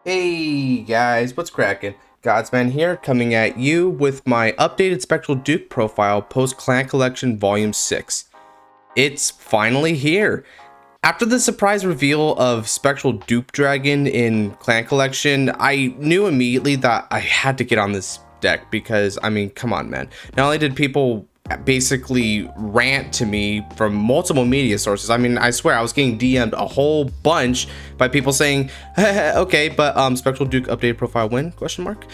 Hey guys, what's cracking? Godsman here, coming at you with my updated Spectral Dupe profile post Clan Collection Volume 6. It's finally here! After the surprise reveal of Spectral Dupe Dragon in Clan Collection, I knew immediately that I had to get on this deck because, I mean, come on man. Not only did people basically rant to me from multiple media sources. I mean, I swear I was getting DM'd a whole bunch by people saying, okay, but Spectral Duke updated profile when? Question mark.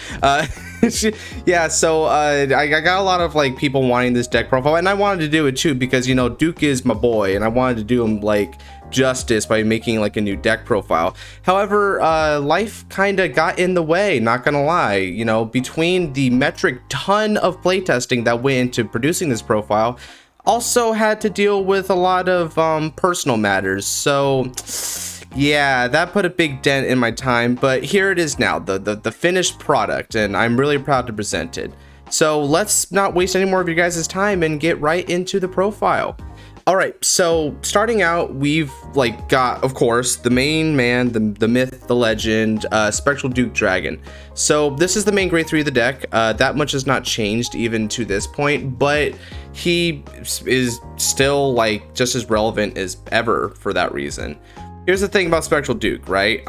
Yeah, so I got a lot of like people wanting this deck profile, and I wanted to do it too because, you know, Duke is my boy, and I wanted to do him like justice by making like a new deck profile. However, life kind of got in the way, not gonna lie. You know, between the metric ton of playtesting that went into producing this profile, also had to deal with a lot of personal matters. So yeah, that put a big dent in my time, but here it is now, the finished product, and I'm really proud to present it. So let's not waste any more of you guys' time and get right into the profile. All right, so starting out, we've like got, of course, the main man, the myth, the legend, Spectral Duke Dragon. So this is the main grade 3 of the deck. That much has not changed even to this point, but he is still like just as relevant as ever for that reason. Here's the thing about Spectral Duke, right?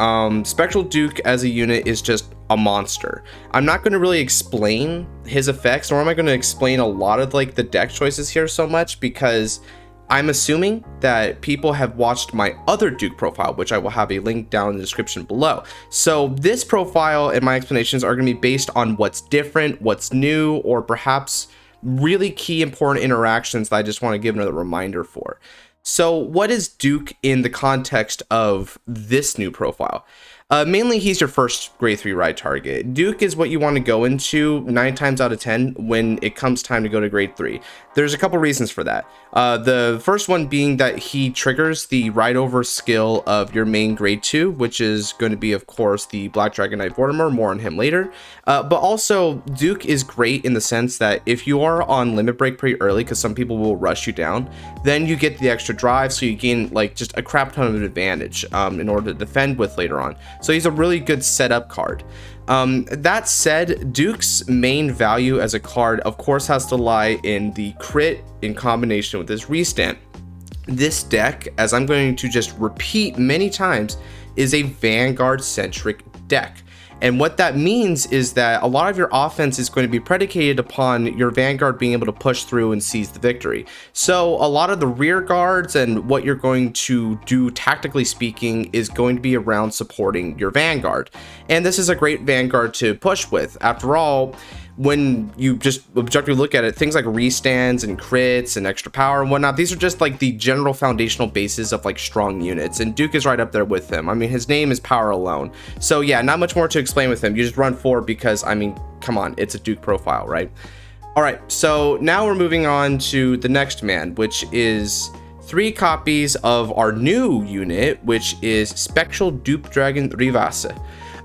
Spectral Duke as a unit is just a monster. I'm not going to really explain his effects, nor am I going to explain a lot of like the deck choices here so much, because I'm assuming that people have watched my other Duke profile, which I will have a link down in the description below. So this profile and my explanations are going to be based on what's different, what's new, or perhaps really key important interactions that I just want to give another reminder for. So what is Duke in the context of this new profile? Mainly, he's your first grade 3 ride target. Duke is what you want to go into 9 times out of 10 when it comes time to go to grade 3. There's a couple reasons for that. The first one being that he triggers the ride over skill of your main grade 2, which is going to be, of course, the Black Dragon Knight Mortimer. More on him later. But also, Duke is great in the sense that if you are on limit break pretty early, because some people will rush you down, then you get the extra drive, so you gain like just a crap ton of advantage in order to defend with later on. So he's a really good setup card. That said, Duke's main value as a card, of course, has to lie in the crit in combination with his restamp. This deck, as I'm going to just repeat many times, is a Vanguard-centric deck. And what that means is that a lot of your offense is going to be predicated upon your Vanguard being able to push through and seize the victory. So a lot of the rear guards and what you're going to do tactically speaking is going to be around supporting your Vanguard. And this is a great Vanguard to push with. After all, when you just objectively look at it, things like restands and crits and extra power and whatnot, these are just like the general foundational bases of like strong units, and Duke is right up there with them. I mean, his name is power alone. So yeah, not much more to explain with him. You just run forward because, I mean, come on, it's a Duke profile, right? All right, so now we're moving on to the next man, which is 3 copies of our new unit, which is Spectral Dupe Dragon Rivase.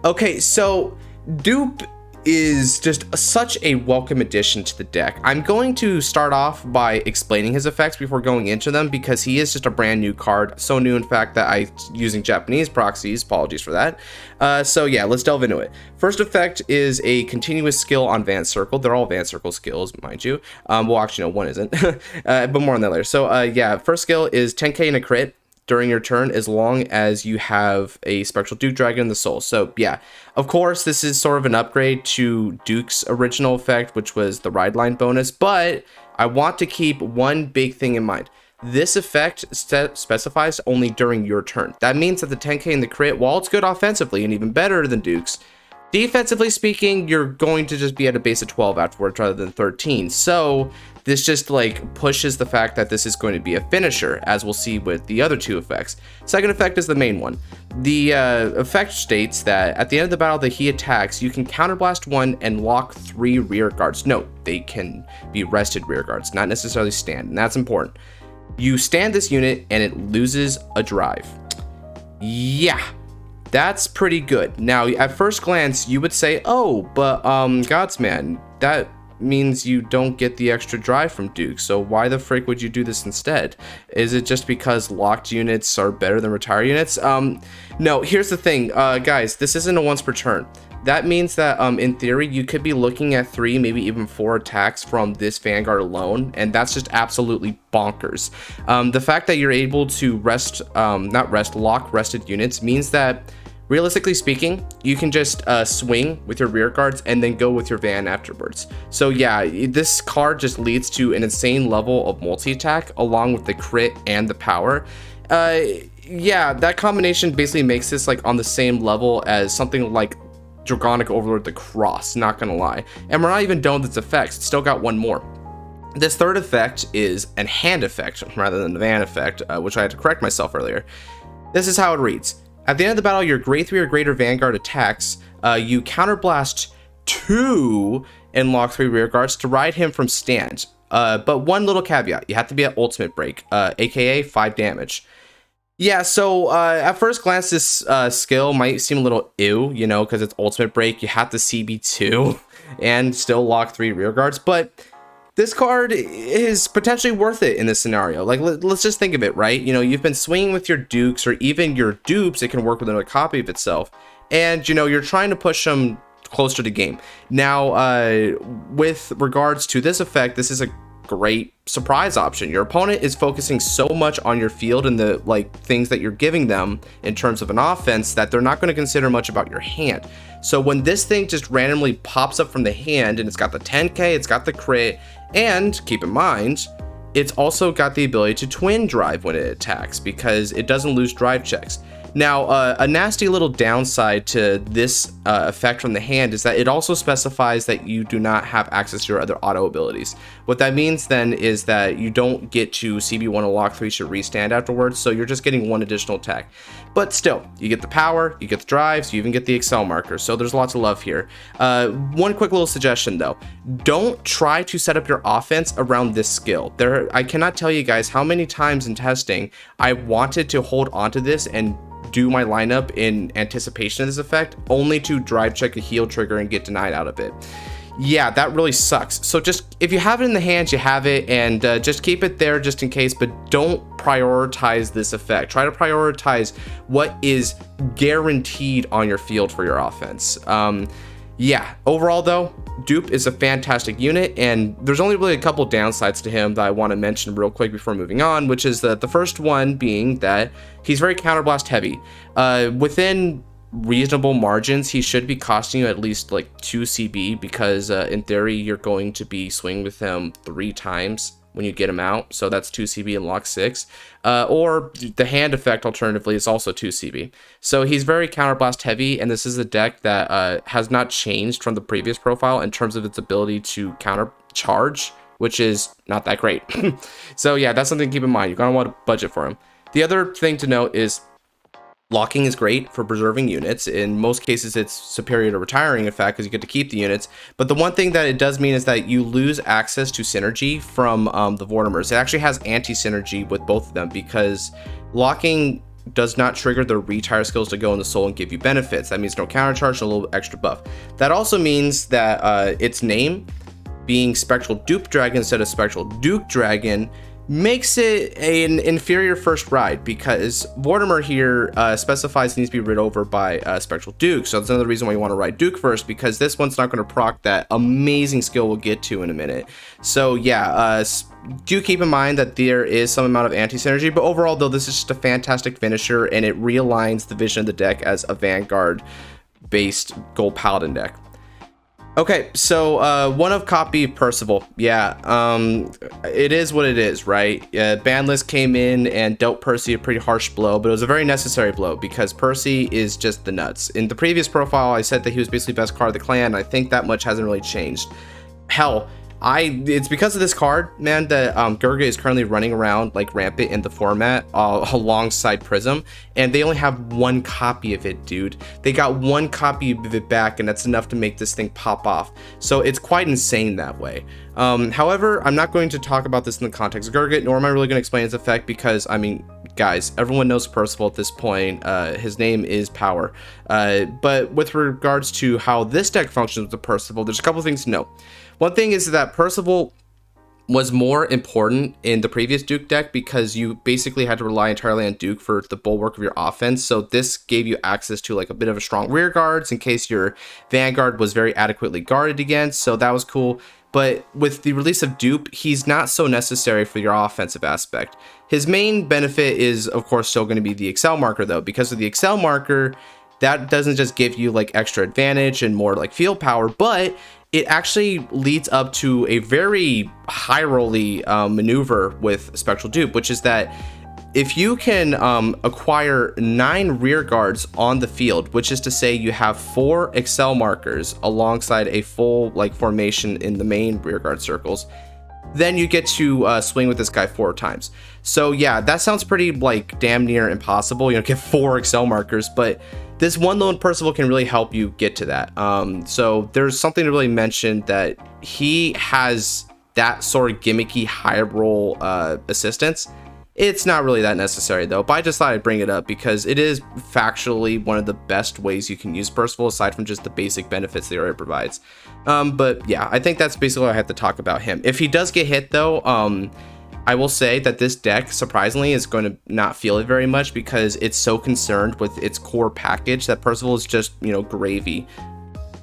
Okay, so Dupe is just such a welcome addition to the deck. I'm going to start off by explaining his effects before going into them because he is just a brand new card. So new, in fact, that I'm using Japanese proxies. Apologies for that. So yeah, let's delve into it. First effect is a continuous skill on Vance Circle. They're all Vance Circle skills, mind you. Well, actually, no, one isn't. But more on that later. So yeah, first skill is 10k in a crit during your turn as long as you have a Spectral Duke Dragon in the soul. So yeah, of course, this is sort of an upgrade to Duke's original effect, which was the ride line bonus, but I want to keep one big thing in mind. This effect specifies only during your turn. That means that the 10k in the crit, while it's good offensively and even better than Duke's, defensively speaking, you're going to just be at a base of 12 afterwards rather than 13. So this just like pushes the fact that this is going to be a finisher, as we'll see with the other 2 effects. Second effect is the main one. The effect states that at the end of the battle that he attacks, you can counterblast 1 and lock 3 rear guards. Note, they can be rested rear guards, not necessarily stand, and that's important. You stand this unit and it loses a drive. Yeah, that's pretty good. Now, at first glance, you would say, oh, but Godsman, that means you don't get the extra drive from Duke. So why the frick would you do this instead? Is it just because locked units are better than retired units? No, here's the thing, guys, this isn't a once per turn. That means that in theory you could be looking at 3, maybe even 4 attacks from this Vanguard alone, and that's just absolutely bonkers. The fact that you're able to lock rested units means that, realistically speaking, you can just swing with your rear guards and then go with your van afterwards. So yeah, this card just leads to an insane level of multi-attack along with the crit and the power. Yeah, that combination basically makes this like on the same level as something like Dragonic Overlord the Cross, not gonna lie. And we're not even done with its effects, it's still got one more. This third effect is an hand effect rather than the van effect, which I had to correct myself earlier. This is how it reads. At the end of the battle, your grade 3 or greater Vanguard attacks, you counterblast 2 and lock 3 rear guards to ride him from stand. But one little caveat, you have to be at ultimate break, aka 5 damage. Yeah, so at first glance, this skill might seem a little ew, you know, because it's ultimate break, you have to CB2 and still lock 3 rear guards, but this card is potentially worth it in this scenario. Like, let's just think of it, right? You know, you've been swinging with your dukes or even your dupes, it can work with another copy of itself, and, you know, you're trying to push them closer to game. Now, with regards to this effect, this is a great surprise option. Your opponent is focusing so much on your field and the things that you're giving them in terms of an offense that they're not going to consider much about your hand. So when this thing just randomly pops up from the hand and it's got the 10k, it's got the crit, and keep in mind, it's also got the ability to twin drive when it attacks because it doesn't lose drive checks. Now, a nasty little downside to this effect from the hand is that it also specifies that you do not have access to your other auto abilities. What that means then is that you don't get to CB1 and lock 3 should restand afterwards, so you're just getting 1 additional attack. But still, you get the power, you get the drives, you even get the Excel marker, so there's lots of love here. One quick little suggestion though, don't try to set up your offense around this skill. I cannot tell you guys how many times in testing I wanted to hold onto this and do my lineup in anticipation of this effect, only to drive check a heal trigger and get denied out of it. Yeah, that really sucks. So just, if you have it in the hands, you have it, and just keep it there just in case, but don't prioritize this effect. Try to prioritize what is guaranteed on your field for your offense. Yeah, overall though, Dupe is a fantastic unit, and there's only really a couple downsides to him that I want to mention real quick before moving on, which is that the first one being that he's very counterblast heavy. Within reasonable margins, he should be costing you at least like 2 CB because in theory you're going to be swinging with him 3 times when you get him out, so that's 2 CB and lock 6, or the hand effect alternatively is also 2 CB. So he's very counterblast heavy, and this is a deck that has not changed from the previous profile in terms of its ability to counter charge, which is not that great. So yeah, that's something to keep in mind. You're gonna want to budget for him. The other thing to note is locking is great for preserving units. In most cases, it's superior to retiring effect because you get to keep the units. But the one thing that it does mean is that you lose access to synergy from the Mortimers. It actually has anti-synergy with both of them because locking does not trigger the retire skills to go in the soul and give you benefits. That means no counter charge and a little extra buff. That also means that its name being Spectral Dupe Dragon instead of Spectral Duke Dragon makes it an inferior first ride because Mortimer here specifies it needs to be rid over by Spectral Duke. So that's another reason why you want to ride Duke first, because this one's not going to proc that amazing skill we'll get to in a minute. So yeah, do keep in mind that there is some amount of anti-synergy, but overall though, this is just a fantastic finisher and it realigns the vision of the deck as a Vanguard based gold Paladin deck. Okay, so one of copy Percival. Yeah, it is what it is, right? Ban list came in and dealt Percy a pretty harsh blow, but it was a very necessary blow because Percy is just the nuts. In the previous profile, I said that he was basically best card of the clan. I think that much hasn't really changed. Hell, it's because of this card, man, that Gurga is currently running around like rampant in the format alongside Prism, and they only have 1 copy of it, dude. They got 1 copy of it back, and that's enough to make this thing pop off. So it's quite insane that way. However, I'm not going to talk about this in the context of Gurgit, nor am I really going to explain its effect because, I mean, guys, everyone knows Percival at this point. His name is Power. But with regards to how this deck functions with the Percival, there's a couple things to know. One thing is that Percival was more important in the previous Duke deck because you basically had to rely entirely on Duke for the bulwark of your offense. So this gave you access to like a bit of a strong rear guards in case your Vanguard was very adequately guarded against. So that was cool. But with the release of Dupe, he's not so necessary for your offensive aspect. His main benefit is, of course, still going to be the Excel marker, though. Because of the Excel marker, that doesn't just give you like extra advantage and more like field power, but it actually leads up to a very high rolly maneuver with Spectral Dupe, which is that if you can acquire 9 rear guards on the field, which is to say you have 4 Excel markers alongside a full like formation in the main rear guard circles, then you get to swing with this guy 4 times. So yeah, that sounds pretty like damn near impossible, you know, get 4 Excel markers, but this one lone Percival can really help you get to that. So there's something to really mention that he has that sort of gimmicky high roll assistance. It's not really that necessary though, but I just thought I'd bring it up because it is factually one of the best ways you can use Percival aside from just the basic benefits the area provides. But yeah, I think that's basically all I have to talk about him. If he does get hit though, I will say that this deck surprisingly is going to not feel it very much because it's so concerned with its core package that Percival is just, you know, gravy.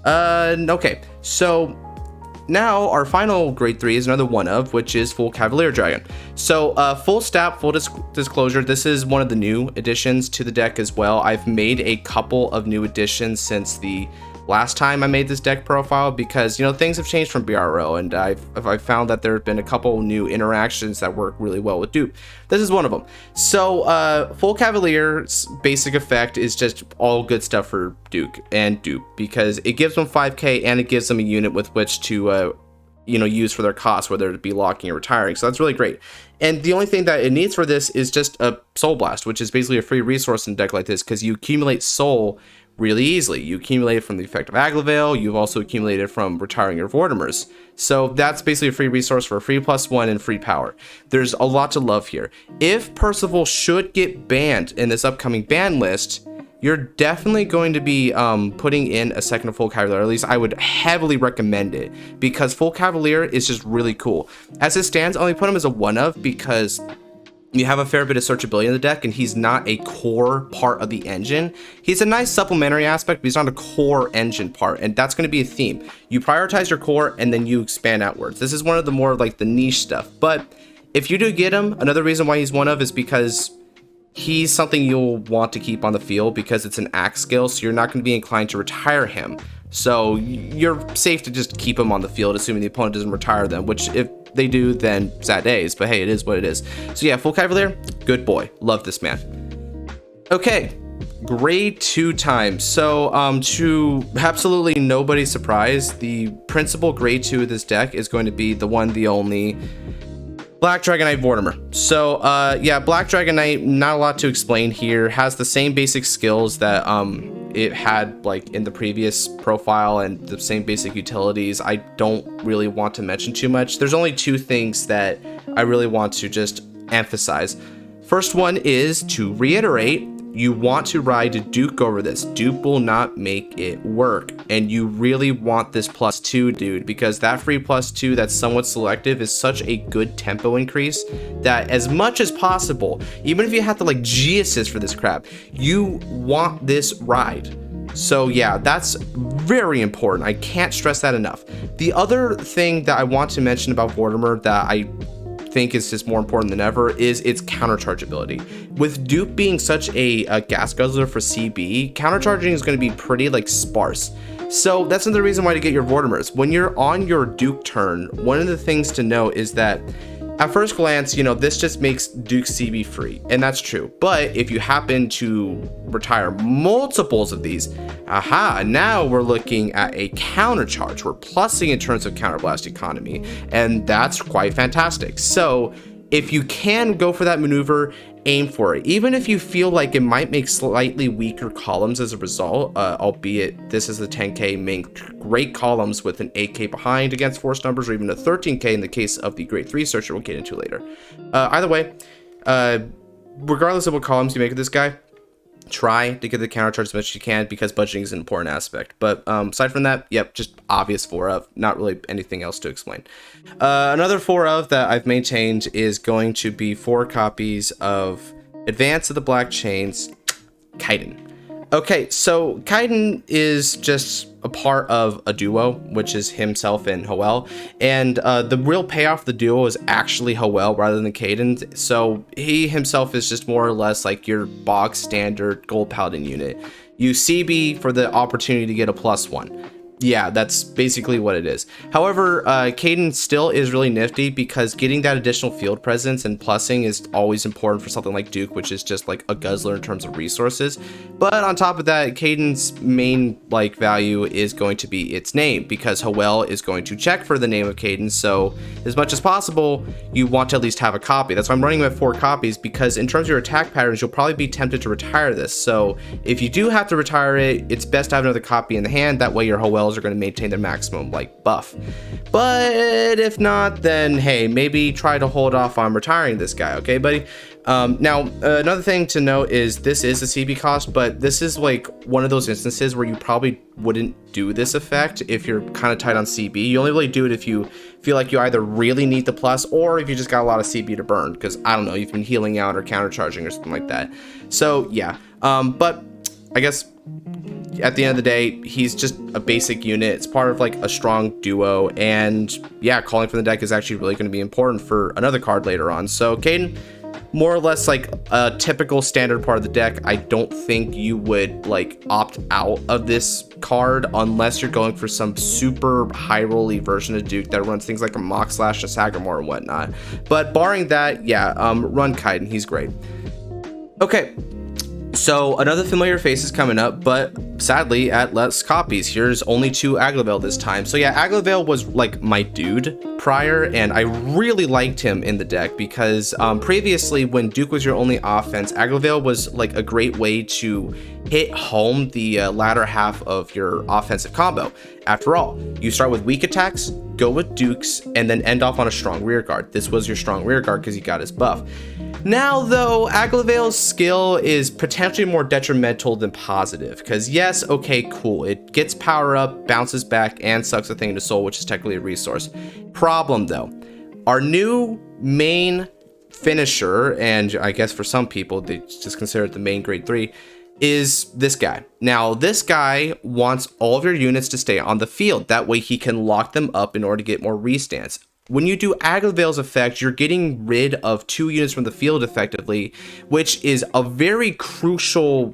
Okay, so now our final grade 3 is another one of, which is full Cavalier Dragon. So full stat, full disclosure, this is one of the new additions to the deck as well. I've made a couple of new additions since the last time I made this deck profile because, you know, things have changed from BRO and I've found that there have been a couple new interactions that work really well with Dupe. This is one of them. So full Cavalier's basic effect is just all good stuff for Duke and Dupe because it gives them 5k and it gives them a unit with which to you know, use for their cost, whether it be locking or retiring. So that's really great. And the only thing that it needs for this is just a Soul Blast, which is basically a free resource in a deck like this because you accumulate soul really easily. You accumulate it from the effect of Agravail. You've also accumulated from retiring your Mortimers. So that's basically a free resource for a free +1 and free power. There's a lot to love here. If Percival should get banned in this upcoming ban list, you're definitely going to be putting in a second full Cavalier. At least I would heavily recommend it because full Cavalier is just really cool. As it stands, I only put him as a one of because you have a fair bit of searchability in the deck and he's not a core part of the engine. He's a nice supplementary aspect, but he's not a core engine part, and that's going to be a theme. You prioritize your core and then you expand outwards. This is one of the more like the niche stuff, but if you do get him, another reason why he's one of is because he's something you'll want to keep on the field because it's an axe skill, so you're not going to be inclined to retire him. So you're safe to just keep him on the field, assuming the opponent doesn't retire them, which if they do, then sad days, but hey, it is what it is. So yeah, full Cavalier, good boy. Love this man. Okay, grade 2 time. So to absolutely nobody's surprise, the principal grade 2 of this deck is going to be the one, the only Black Dragon Knight Mortimer. So yeah, Black Dragon Knight, not a lot to explain here. Has the same basic skills that it had like in the previous profile and the same basic utilities. I don't really want to mention too much. There's only 2 things that I really want to just emphasize. First one is to reiterate, you want to ride Duke over this. Dupe will not make it work. And you really want this +2, dude, because that free +2 that's somewhat selective is such a good tempo increase that as much as possible, even if you have to like G-assist for this crap, you want this ride. So yeah, that's very important. I can't stress that enough. The other thing that I want to mention about Mortimer that I think is just more important than ever is its countercharge ability. With Dupe being such a gas guzzler for CB, countercharging is going to be pretty like sparse. So that's another reason why to get your Mortimers. When you're on your Duke turn, one of the things to note is that at first glance, you know, this just makes Duke CB free, and that's true. But if you happen to retire multiples of these, aha, now we're looking at a countercharge. We're plussing in terms of counterblast economy, and that's quite fantastic. So if you can go for that maneuver, aim for it. Even if you feel like it might make slightly weaker columns as a result, albeit this is the 10k main great columns with an 8k behind against force numbers, or even a 13k in the case of the grade 3 searcher we'll get into later. Either way, regardless of what columns you make of this guy, try to get the countercharge as much as you can, because budgeting is an important aspect. But aside from that, yep, just obvious 4 of, not really anything else to explain. Another 4 of that I've maintained is going to be 4 copies of Advance of the Black Chains, Kaiden. Okay, so Kaiden is just a part of a duo, which is himself and Howell, and the real payoff of the duo is actually Howell rather than Kaiden. So he himself is just more or less like your bog standard gold paladin unit. You CB for the opportunity to get a +1. Yeah, that's basically what it is. However, Kaiden still is really nifty, because getting that additional field presence and plussing is always important for something like Duke, which is just like a guzzler in terms of resources. But on top of that, Kaiden's main value is going to be its name, because Howell is going to check for the name of Kaiden. So as much as possible, you want to at least have a copy. That's why I'm running with 4 copies, because in terms of your attack patterns, you'll probably be tempted to retire this. So if you do have to retire it, it's best to have another copy in the hand. That way your Howell are going to maintain their maximum buff. But if not, then hey, maybe try to hold off on retiring this guy, okay buddy? Now another thing to note is this is a CB cost, but this is like one of those instances where you probably wouldn't do this effect if you're kind of tight on CB. You only really do it if you feel like you either really need the plus, or if you just got a lot of CB to burn, because I don't know, you've been healing out or countercharging or something like that. So yeah, but I guess at the end of the day, he's just a basic unit. It's part of like a strong duo, and yeah, calling from the deck is actually really going to be important for another card later on. So Kaiden, more or less like a typical standard part of the deck. I don't think you would like opt out of this card unless you're going for some super high rolly version of Duke that runs things like a Mock Slash, a Sagamore and whatnot. But barring that, yeah, run Kaiden, he's great. Okay, so another familiar face is coming up, but sadly at less copies. Here's only 2 Agravail this time. So yeah, Agravail was like my dude prior, and I really liked him in the deck because previously when Duke was your only offense, Agravail was like a great way to hit home the latter half of your offensive combo. After all, you start with weak attacks, go with Dukes, and then end off on a strong rear guard. This was your strong rear guard because he got his buff. Now though, Agravail's skill is potentially more detrimental than positive, because yes, okay, cool, it gets power up, bounces back, and sucks a thing into soul, which is technically a resource. Problem though, our new main finisher, and I guess for some people they just consider it the main grade 3, is this guy. Now this guy wants all of your units to stay on the field, that way he can lock them up in order to get more restance. When you do Agravail's effect, you're getting rid of 2 units from the field effectively, which is a very crucial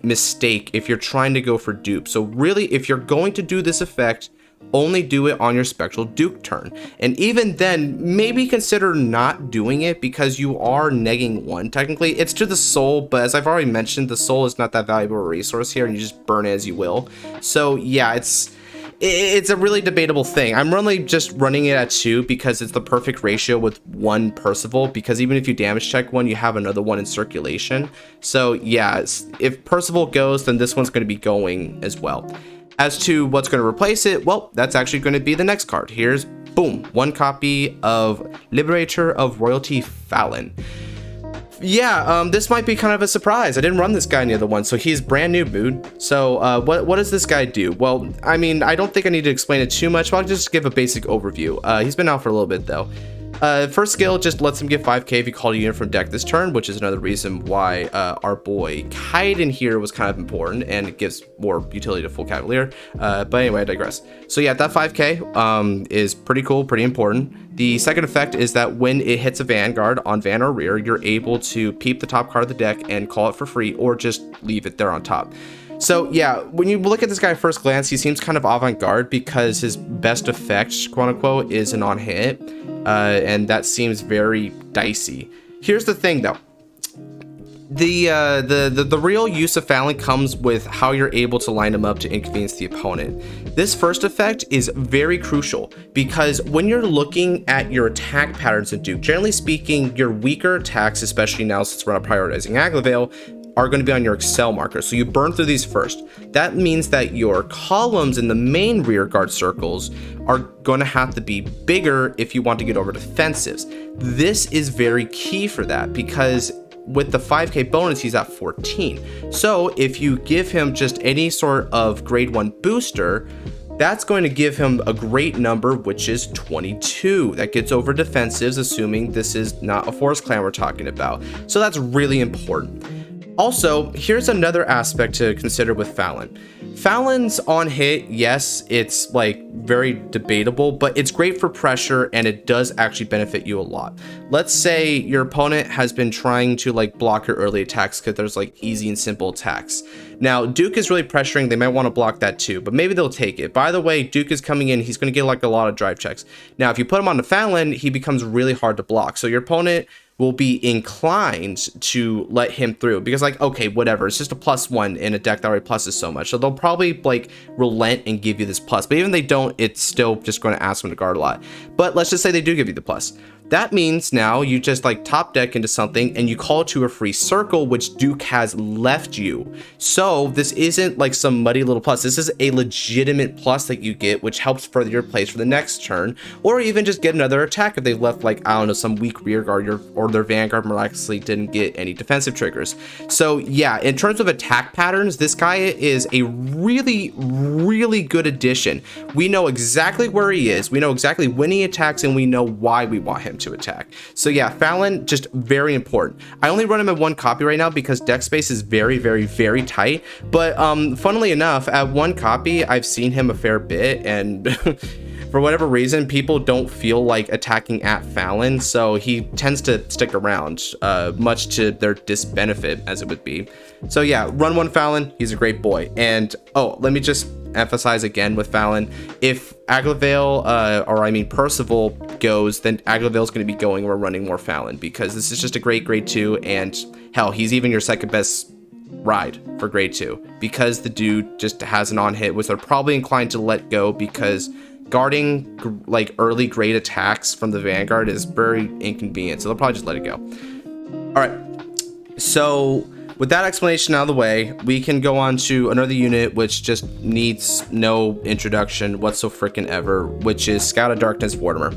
mistake if you're trying to go for Dupe. So really, if you're going to do this effect, only do it on your Spectral Duke turn. And even then, maybe consider not doing it because you are negging 1 technically. It's to the soul, but as I've already mentioned, the soul is not that valuable a resource here, and you just burn it as you will. So yeah, it's a really debatable thing. I'm really just running it at 2 because it's the perfect ratio with 1 Percival, because even if you damage check 1, you have another 1 in circulation. So yeah, if Percival goes, then this one's going to be going as well. As to what's going to replace it, well, that's actually going to be the next card. Here's, boom, 1 copy of Liberator of Royalty Fallon. Yeah, this might be kind of a surprise. I didn't run this guy in the other one, so he's brand new, dude. So what does this guy do? Well, I mean, I don't think I need to explain it too much, but I'll just give a basic overview. He's been out for a little bit though. First skill just lets him get 5k if you call a unit from deck this turn, which is another reason why our boy Kaiden here was kind of important, and it gives more utility to full Cavalier. But anyway, I digress. So yeah, that 5k is pretty cool, pretty important. The second effect is that when it hits a Vanguard on Van or rear, you're able to peep the top card of the deck and call it for free, or just leave it there on top. So yeah, when you look at this guy at first glance, he seems kind of avant-garde because his best effect, quote unquote, is an on-hit, and that seems very dicey. Here's the thing though. The real use of Fallon comes with how you're able to line them up to inconvenience the opponent. This first effect is very crucial because when you're looking at your attack patterns in Dupe, generally speaking, your weaker attacks, especially now since we're not prioritizing Agravail, are going to be on your Excel marker. So you burn through these first. That means that your columns in the main rear guard circles are going to have to be bigger if you want to get over defensives. This is very key for that because with the 5k bonus, he's at 14. So if you give him just any sort of grade 1 booster, that's going to give him a great number, which is 22. That gets over defensives, assuming this is not a forest clan we're talking about. So that's really important. Also, here's another aspect to consider with Fallon. Fallon's on hit, yes, it's like very debatable, but it's great for pressure and it does actually benefit you a lot. Let's say your opponent has been trying to like block your early attacks because there's like easy and simple attacks. Now, Duke is really pressuring, they might want to block that too, but maybe they'll take it. By the way, Duke is coming in, he's going to get like a lot of drive checks. Now, if you put him on the Fallon, he becomes really hard to block. So your opponent will be inclined to let him through because like, okay, whatever, it's just a +1 in a deck that already pluses so much. So they'll probably like relent and give you this plus, but even if they don't, it's still just going to ask them to guard a lot. But let's just say they do give you the plus. That means now you just like top deck into something and you call to a free circle, which Duke has left you. So this isn't like some muddy little plus. This is a legitimate plus that you get, which helps further your plays for the next turn, or even just get another attack if they've left like, I don't know, some weak rear guard or their Vanguard miraculously didn't get any defensive triggers. So yeah, in terms of attack patterns, this guy is a really, really good addition. We know exactly where he is. We know exactly when he attacks and we know why we want him to attack. So yeah, Fallon, just very important. I only run him at 1 copy right now because deck space is very, very, very tight. But funnily enough, at 1 copy, I've seen him a fair bit, and for whatever reason, people don't feel like attacking at Fallon, so he tends to stick around, much to their disbenefit, as it would be. So yeah, run 1 Fallon, he's a great boy. And oh, let me just emphasize again with Fallon, if Agravail, or I mean Percival goes, then Agravail's going to be going, we're running more Fallon, because this is just a great grade 2, and hell, he's even your second best ride for grade 2, because the dude just has an on hit, which they're probably inclined to let go, because guarding like early grade attacks from the Vanguard is very inconvenient, so they'll probably just let it go. All right, so with that explanation out of the way, we can go on to another unit which just needs no introduction whatsoever, which is Scout of Darkness Mortimer.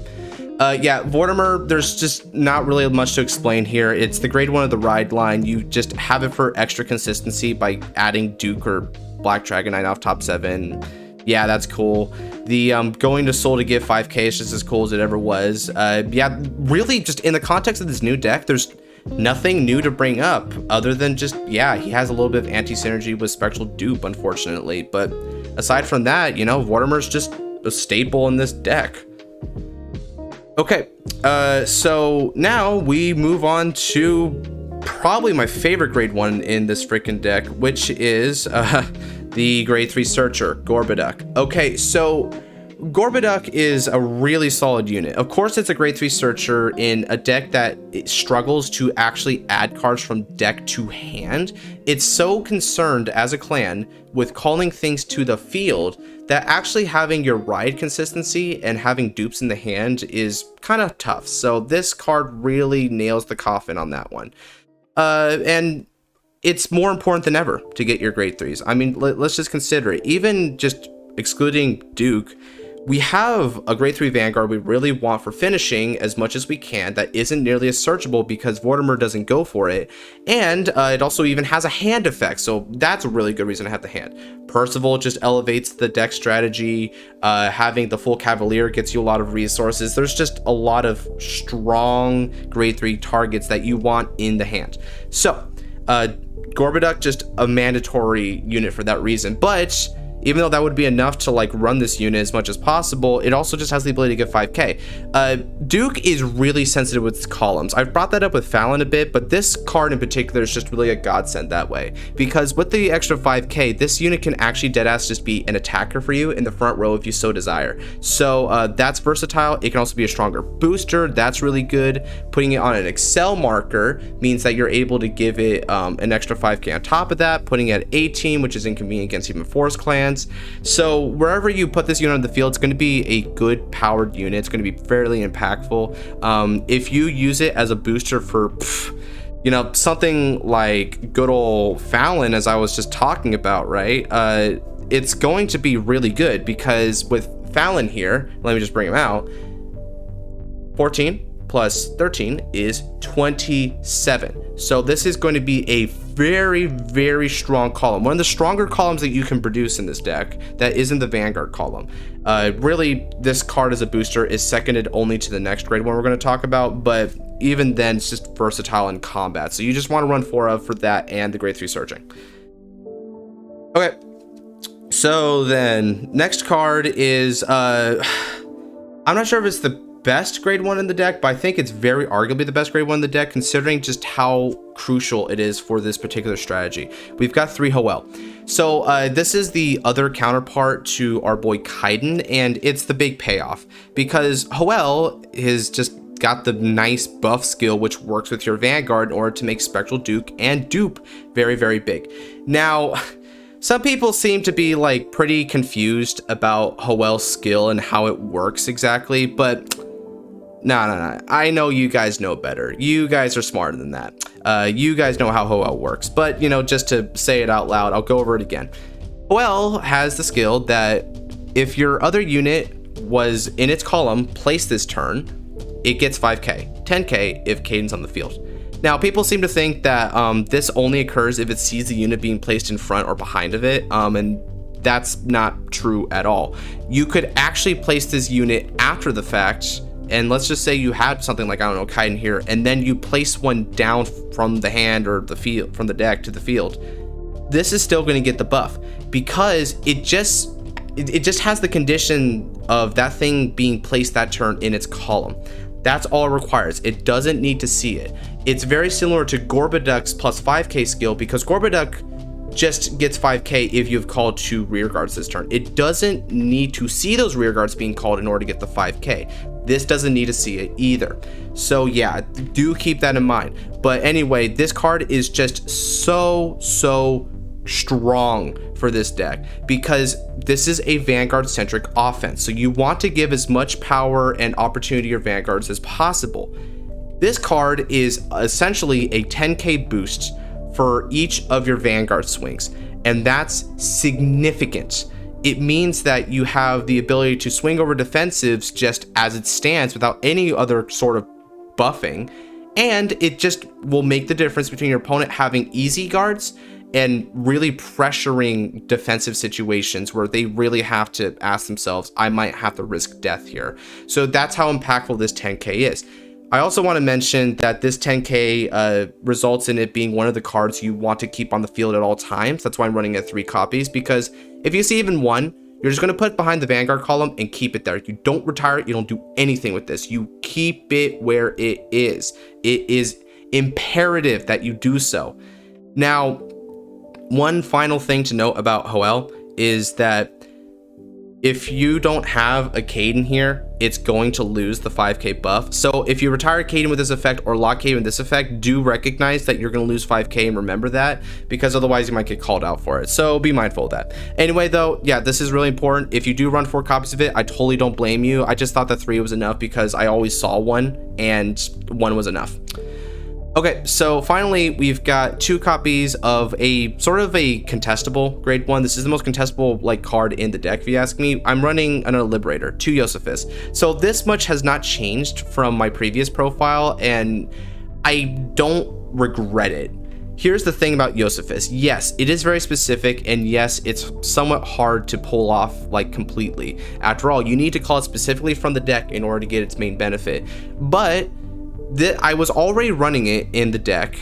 Yeah, Mortimer, there's just not really much to explain here. It's the grade 1 of the ride line. You just have it for extra consistency by adding Duke or Black Dragon Knight off top 7. Yeah, that's cool. The going to Soul to give 5k is just as cool as it ever was. Yeah, really, just in the context of this new deck, there's nothing new to bring up other than just, yeah, he has a little bit of anti-synergy with Spectral Dupe, unfortunately. But aside from that, you know, Mortimer's just a staple in this deck. Okay, so now we move on to probably my favorite grade 1 in this freaking deck, which is the grade 3 Searcher, Gorbeduck. Okay, so Gorbeduck is a really solid unit. Of course, it's a grade 3 Searcher in a deck that struggles to actually add cards from deck to hand. It's so concerned as a clan with calling things to the field that actually having your ride consistency and having dupes in the hand is kind of tough. So this card really nails the coffin on that one. And it's more important than ever to get your grade 3s. I mean, let's just consider it. Even just excluding Duke, we have a grade 3 Vanguard we really want for finishing as much as we can that isn't nearly as searchable because Mortimer doesn't go for it. And it also even has a hand effect, so that's a really good reason to have the hand. Percival just elevates the deck strategy. Having the full Cavalier gets you a lot of resources. There's just a lot of strong grade 3 targets that you want in the hand. So, Gorbeduck, just a mandatory unit for that reason. But even though that would be enough to like run this unit as much as possible, it also just has the ability to get 5k. Duke is really sensitive with its columns. I've brought that up with Fallon a bit, but this card in particular is just really a godsend that way, because with the extra 5k, this unit can actually deadass just be an attacker for you in the front row if you so desire. So that's versatile. It can also be a stronger booster. That's really good. Putting it on an Excel marker means that you're able to give it an extra 5k on top of that, putting it at 18, which is inconvenient against even forest clans. So wherever you put this unit on the field, it's going to be a good powered unit. It's going to be fairly impactful. If you use it as a booster for you know, something like good old Fallon, as I was just talking about, right? It's going to be really good, because with Fallon here, let me just bring him out. 14 plus 13 is 27. So this is going to be a very, very strong column. One of the stronger columns that you can produce in this deck that isn't the Vanguard column. Really, this card as a booster is seconded only to the next grade one we're going to talk about, but even then, it's just versatile in combat. So you just want to run 4 of for that and the grade 3 Surging. Okay. So then, next card is, I'm not sure if it's the best grade 1 in the deck, but I think it's very arguably the best grade 1 in the deck, considering just how crucial it is for this particular strategy. We've got 3 Howell. So this is the other counterpart to our boy Kaiden, and it's the big payoff, because Howell is just got the nice buff skill which works with your Vanguard in order to make Spectral, Duke, and Dupe very, very big. Now, some people seem to be like pretty confused about Howell's skill and how it works exactly, but no. I know you guys know better. You guys are smarter than that. You guys know how Howell works, but you know, just to say it out loud, I'll go over it again. Howell has the skill that if your other unit was in its column placed this turn, it gets 5k, 10k if Kaiden's on the field. Now, people seem to think that this only occurs if it sees the unit being placed in front or behind of it, and that's not true at all. You could actually place this unit after the fact, and let's just say you had something like, I don't know, Kaiden here, and then you place one down from the hand or the field, from the deck to the field. This is still going to get the buff, because it just has the condition of that thing being placed that turn in its column. That's all it requires. It doesn't need to see it. It's very similar to Gorbeduck's plus 5k skill, because Gorbeduck just gets 5k if you've called 2 rear guards this turn. It doesn't need to see those rear guards being called in order to get the 5k. This doesn't need to see it either. So yeah, do keep that in mind. But anyway, this card is just so strong for this deck, because this is a Vanguard centric offense. So you want to give as much power and opportunity to your Vanguards as possible. This card is essentially a 10k boost for each of your Vanguard swings, and that's significant. It means that you have the ability to swing over defensives just as it stands without any other sort of buffing, and it just will make the difference between your opponent having easy guards and really pressuring defensive situations where they really have to ask themselves, I might have to risk death here. So that's how impactful this 10k is. I also want to mention that this 10k results in it being one of the cards you want to keep on the field at all times. That's why I'm running at 3 copies, because if you see even one, you're just going to put it behind the Vanguard column and keep it there. You don't retire it. You don't do anything with this. You keep it where it is. It is imperative that you do so. Now, one final thing to note about Howell is that if you don't have a Kaiden here, it's going to lose the 5k buff. So if you retire Kaiden with this effect or lock Kaiden with this effect, do recognize that you're going to lose 5k, and remember that, because otherwise you might get called out for it. So be mindful of that. Anyway, though, yeah, this is really important. If you do run 4 copies of it, I totally don't blame you. I just thought that 3 was enough because I always saw 1 and 1 was enough. Okay, so finally, we've got 2 copies of a sort of a contestable grade 1. This is the most contestable like card in the deck, if you ask me. I'm running another Liberator, 2 Josephus. So this much has not changed from my previous profile, and I don't regret it. Here's the thing about Josephus. Yes, it is very specific, and yes, it's somewhat hard to pull off like completely. After all, you need to call it specifically from the deck in order to get its main benefit. But I was already running it in the deck,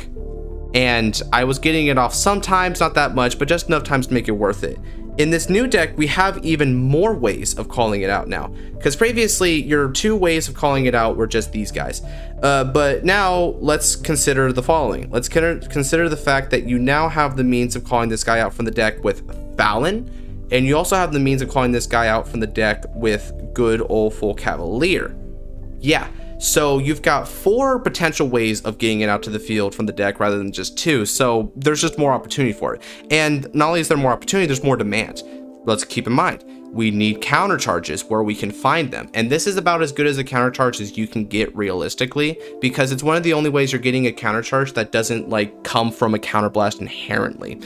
and I was getting it off sometimes, not that much, but just enough times to make it worth it. In this new deck, we have even more ways of calling it out now, because previously your 2 ways of calling it out were just these guys. But now let's consider the following. Let's consider the fact that you now have the means of calling this guy out from the deck with Fallon, and you also have the means of calling this guy out from the deck with good old full Cavalier. Yeah. So you've got 4 potential ways of getting it out to the field from the deck rather than just 2. So there's just more opportunity for it. And not only is there more opportunity, there's more demand. Let's keep in mind, we need counter charges where we can find them. And this is about as good as a counter charge as you can get realistically, because it's one of the only ways you're getting a counter charge that doesn't like come from a counterblast inherently.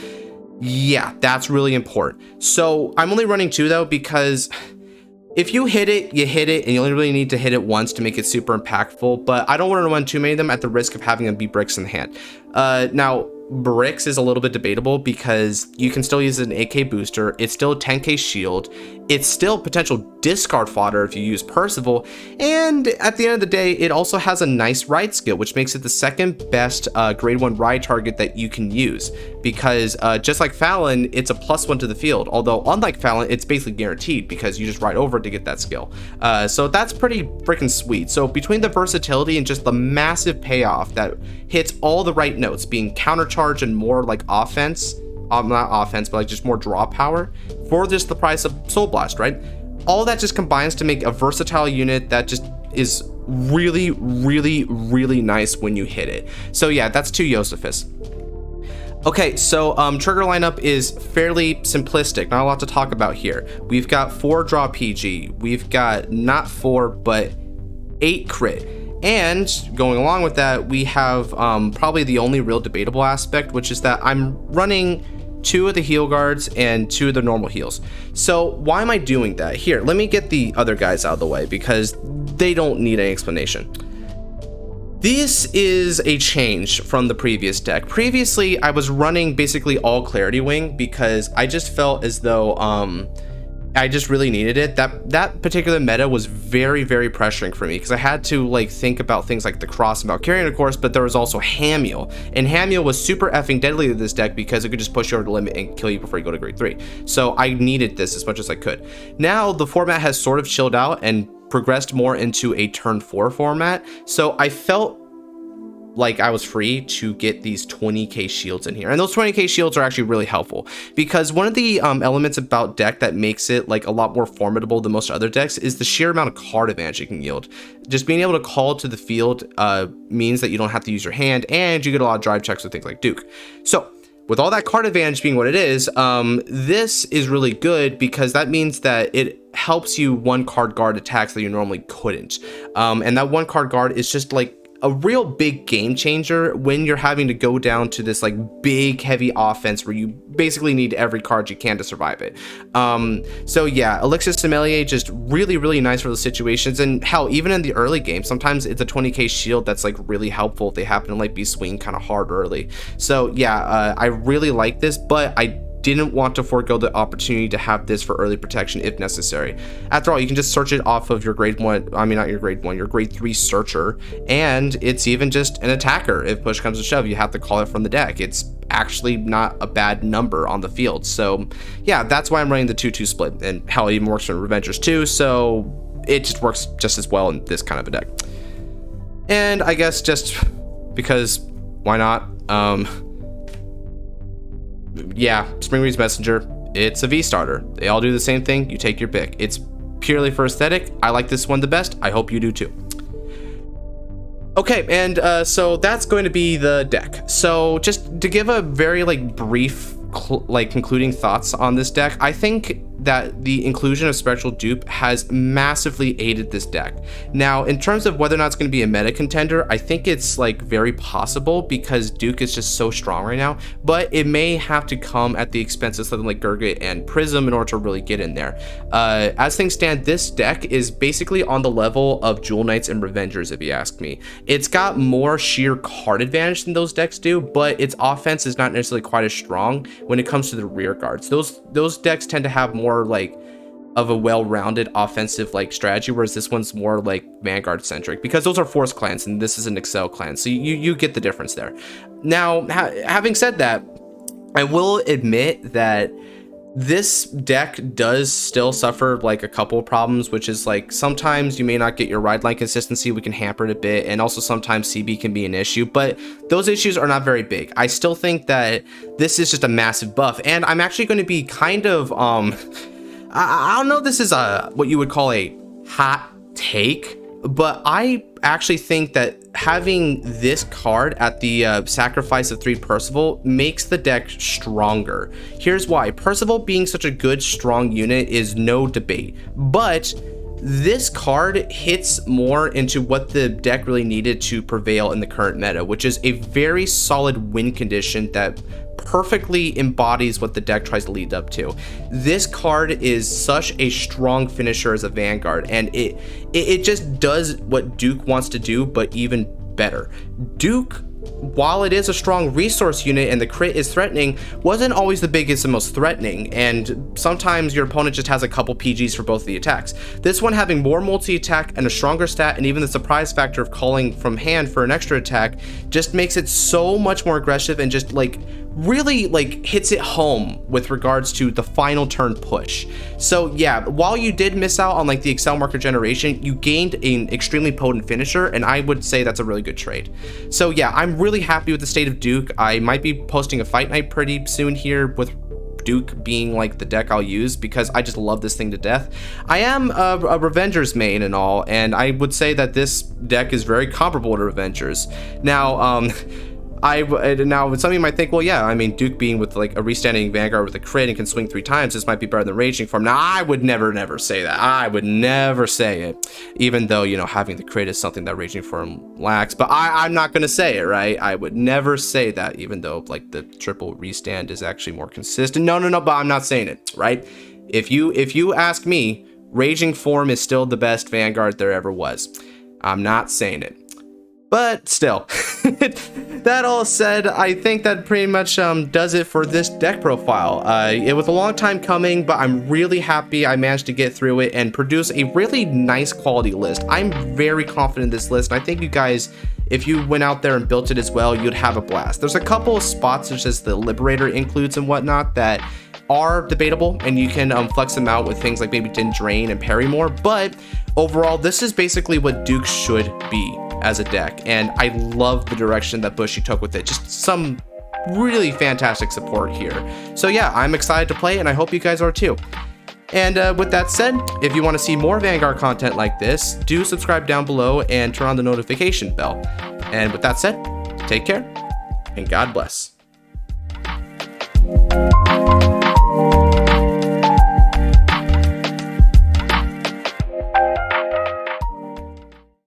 Yeah, that's really important. So I'm only running 2 though, because if you hit it, you hit it, and you only really need to hit it once to make it super impactful, but I don't want to run too many of them at the risk of having them be bricks in the hand. Now, bricks is a little bit debatable because you can still use an 8k booster, it's still a 10k shield, it's still potential discard fodder if you use Percival, and at the end of the day, it also has a nice ride skill, which makes it the 2nd best grade 1 ride target that you can use, because just like Fallon, it's a +1 to the field, although unlike Fallon, it's basically guaranteed because you just ride over it to get that skill. So that's pretty freaking sweet. So between the versatility and just the massive payoff that hits all the right notes, being counter charge and more like offense, not offense, but like just more draw power for just the price of Soul Blast, right? All that just combines to make a versatile unit that just is really, really, really nice when you hit it. So yeah, that's 2 Josephus. Okay, so trigger lineup is fairly simplistic, not a lot to talk about here. We've got 4 draw PG, we've got not 4, but 8 crit. And going along with that, we have probably the only real debatable aspect, which is that I'm running 2 of the heal guards and 2 of the normal heals. So why am I doing that? Here, let me get the other guys out of the way because they don't need any explanation. This is a change from the previous deck. Previously, I was running basically all Clarity Wing because I just felt as though I just really needed it. That particular meta was very, very pressuring for me because I had to like think about things like the Cross and Valkyrian, of course, but there was also Hamiel, and Hamiel was super effing deadly to this deck because it could just push you over the limit and kill you before you go to grade 3. So I needed this as much as I could. Now the format has sort of chilled out and progressed more into a turn 4 format, so I felt like I was free to get these 20k shields in here, and those 20k shields are actually really helpful because one of the elements about deck that makes it like a lot more formidable than most other decks is the sheer amount of card advantage you can yield. Just being able to call to the field means that you don't have to use your hand, and you get a lot of drive checks with things like Duke. So with all that card advantage being what it is, this is really good because that means that it helps you 1 card guard attacks that you normally couldn't, and that 1 card guard is just like a real big game changer when you're having to go down to this like big heavy offense where you basically need every card you can to survive it. So yeah, Elixir Sommelier just really, really nice for those situations, and hell, even in the early game, sometimes it's a 20k shield that's like really helpful if they happen to like be swinging kind of hard early. So yeah, I really like this, but I didn't want to forego the opportunity to have this for early protection if necessary. After all, you can just search it off of your grade 1, I mean not your grade 1, your grade 3 searcher, and it's even just an attacker. If push comes to shove, you have to call it from the deck. It's actually not a bad number on the field. So yeah, that's why I'm running the 2-2 split, and hell, it even works for Revengers too, so it just works just as well in this kind of a deck. And I guess just because why not, yeah, Springreed's Messenger, it's a V starter. They all do the same thing. You take your pick. It's purely for aesthetic. I like this one the best. I hope you do too. Okay, and so that's going to be the deck. So just to give a very like brief concluding thoughts on this deck, I think that the inclusion of Spectral Dupe has massively aided this deck. Now, in terms of whether or not it's going to be a meta contender, I think it's like very possible because Duke is just so strong right now, but it may have to come at the expense of something like Gurgit and Prism in order to really get in there. As things stand, this deck is basically on the level of Jewel Knights and Revengers, if you ask me. It's got more sheer card advantage than those decks do, but its offense is not necessarily quite as strong when it comes to the rear guards. Those decks tend to have more like of a well-rounded offensive like strategy, whereas this one's more like Vanguard centric because those are Force clans and this is an Excel clan, so you get the difference there. Now, having said that, I will admit that This deck does still suffer like a couple of problems, which is like sometimes you may not get your ride line consistency, we can hamper it a bit, and also sometimes CB can be an issue, but those issues are not very big. I still think that this is just a massive buff, and I'm actually going to be kind of I don't know if this is what you would call a hot take, but I actually think that having this card at the sacrifice of 3 Percival makes the deck stronger. Here's why. Percival being such a good, strong unit is no debate, but this card hits more into what the deck really needed to prevail in the current meta, which is a very solid win condition that perfectly embodies what the deck tries to lead up to. This card is such a strong finisher as a Vanguard, and it just does what Duke wants to do, but even better. Duke, while it is a strong resource unit and the crit is threatening, wasn't always the biggest and most threatening, and sometimes your opponent just has a couple PGs for both of the attacks. This one having more multi-attack and a stronger stat, and even the surprise factor of calling from hand for an extra attack, just makes it so much more aggressive and just like really like hits it home with regards to the final turn push. So yeah, while you did miss out on like the Excel marker generation, you gained an extremely potent finisher, and I would say that's a really good trade. So yeah, I'm really happy with the state of Duke. I might be posting a fight night pretty soon here with Duke being like the deck I'll use, because I just love this thing to death. I am a Revengers main and all, and I would say that this deck is very comparable to Revengers. Now now some of you might think, well, yeah, I mean, Duke being with like a restanding Vanguard with a crit and can swing 3 times, this might be better than Raging Form. Now, I would never say that. I would never say it, even though, you know, having the crit is something that Raging Form lacks, but I'm not going to say it, right? I would never say that, even though like the triple restand is actually more consistent. No, but I'm not saying it, right? If you ask me, Raging Form is still the best Vanguard there ever was. I'm not saying it. But still, that all said, I think that pretty much does it for this deck profile. It was a long time coming, but I'm really happy I managed to get through it and produce a really nice quality list. I'm very confident in this list, and I think you guys, if you went out there and built it as well, you'd have a blast. There's a couple of spots, such as the Liberator includes and whatnot, that are debatable, and you can flex them out with things like maybe Din Drain and Parry more, but overall, this is basically what Duke should be as a deck, and I love the direction that Bushy took with it. Just some really fantastic support here. So yeah, I'm excited to play, and I hope you guys are too. And with that said, if you want to see more Vanguard content like this, do subscribe down below and turn on the notification bell. And with that said, take care, and God bless.